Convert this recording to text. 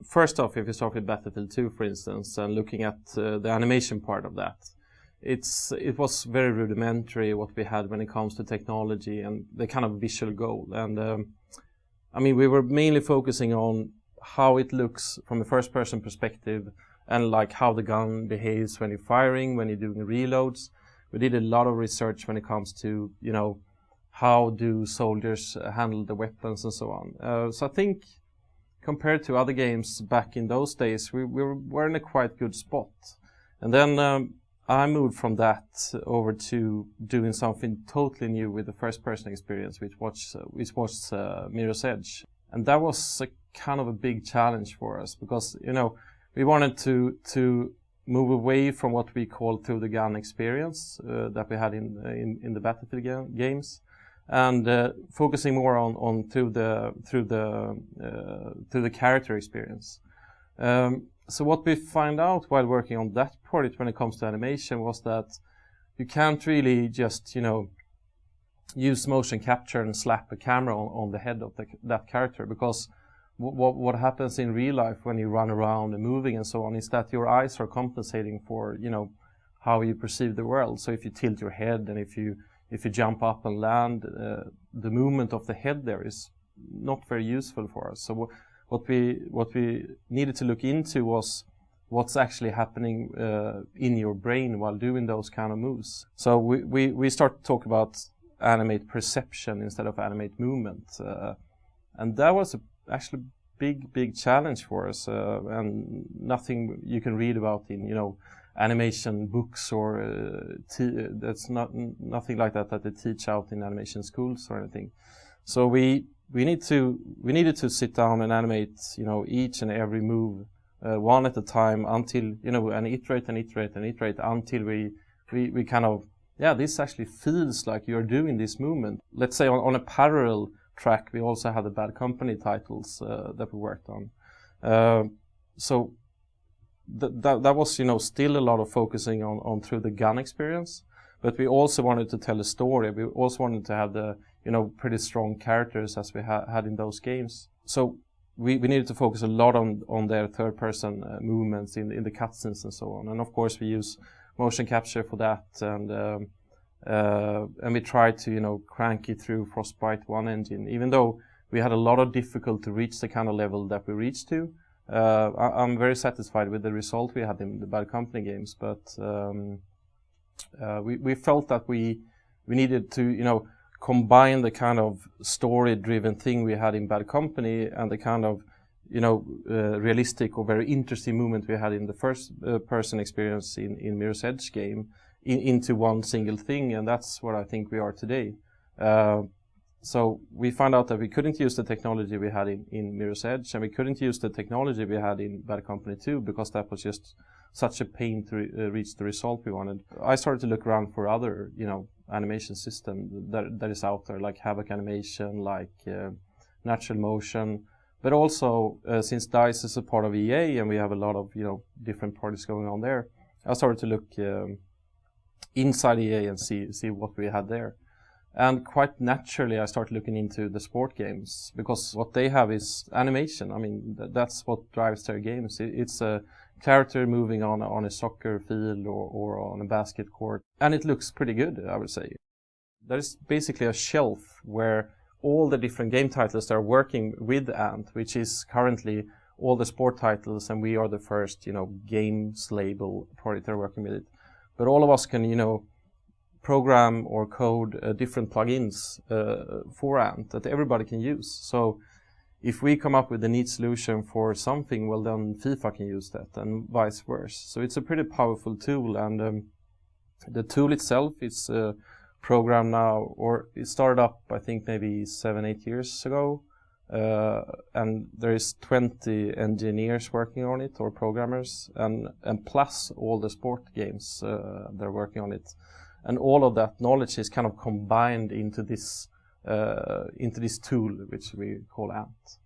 first off, if you start with Battlefield 2, for instance, and looking at the animation part of that, it was very rudimentary what we had when it comes to technology and the kind of visual goal. And I mean, we were mainly focusing on how it looks from a first-person perspective, and like how the gun behaves when you're firing, when you're doing reloads. We did a lot of research when it comes to, you know, how do soldiers handle the weapons and so on. So I think compared to other games back in those days, we were in a quite good spot. And then I moved from that over to doing something totally new with the first-person experience, which was Mirror's Edge. And that was a kind of a big challenge for us because, you know, we wanted to move away from what we call through the gun experience that we had in the Battlefield games, and focusing more on through the character experience. So what we find out while working on that project when it comes to animation was that you can't really just, you know, use motion capture and slap a camera on the head of that character, because what happens in real life when you run around and moving and so on is that your eyes are compensating for, you know, how you perceive the world. So if you tilt your head and if you jump up and land, the movement of the head there is not very useful for us. So what we needed to look into was what's actually happening in your brain while doing those kind of moves. So we start to talk about animate perception instead of animate movement, and that was actually big challenge for us, and nothing you can read about in, you know, animation books or that's nothing like that they teach out in animation schools or anything. So we needed to sit down and animate, you know, each and every move one at a time until, you know, and iterate until we kind of, yeah, this actually feels like you're doing this movement. Let's say on a parallel track, we also had the Bad Company titles that we worked on. So that was, you know, still a lot of focusing on through the gun experience, but we also wanted to tell a story. We also wanted to have the, you know, pretty strong characters as we had in those games. So we needed to focus a lot on their third-person movements in the cutscenes and so on. And of course, we use motion capture for that, and we tried to, you know, crank it through Frostbite 1 engine, even though we had a lot of difficulty to reach the kind of level that we reached to. I'm very satisfied with the result we had in the Bad Company games, but we felt that we needed to, you know, combine the kind of story-driven thing we had in Bad Company and the kind of, you know, realistic or very interesting movement we had in the first-person experience in Mirror's Edge game into one single thing, and that's what I think we are today. So we found out that we couldn't use the technology we had in Mirror's Edge, and we couldn't use the technology we had in Bad Company 2 because that was just such a pain to reach the result we wanted. I started to look around for other, you know, animation system that is out there, like Havoc Animation, like Natural Motion, but also since DICE is a part of EA and we have a lot of, you know, different projects going on there, I started to look inside EA and see what we had there. And quite naturally, I started looking into the sport games because what they have is animation. I mean, that's what drives their games. It's a character moving on a soccer field or on a basket court, and it looks pretty good, I would say. There's basically a shelf where all the different game titles that are working with Ant, which is currently all the sport titles, and we are the first, you know, games label project that are working with it. But all of us can, you know, program or code different plugins for Ant that everybody can use. So if we come up with a neat solution for something, well, then FIFA can use that, and vice versa. So it's a pretty powerful tool, and the tool itself is programmed now, or it started up, I think, maybe 7-8 years ago, and there is 20 engineers working on it, or programmers, and plus all the sport games they're working on it. And all of that knowledge is kind of combined into this tool, which we call Ant.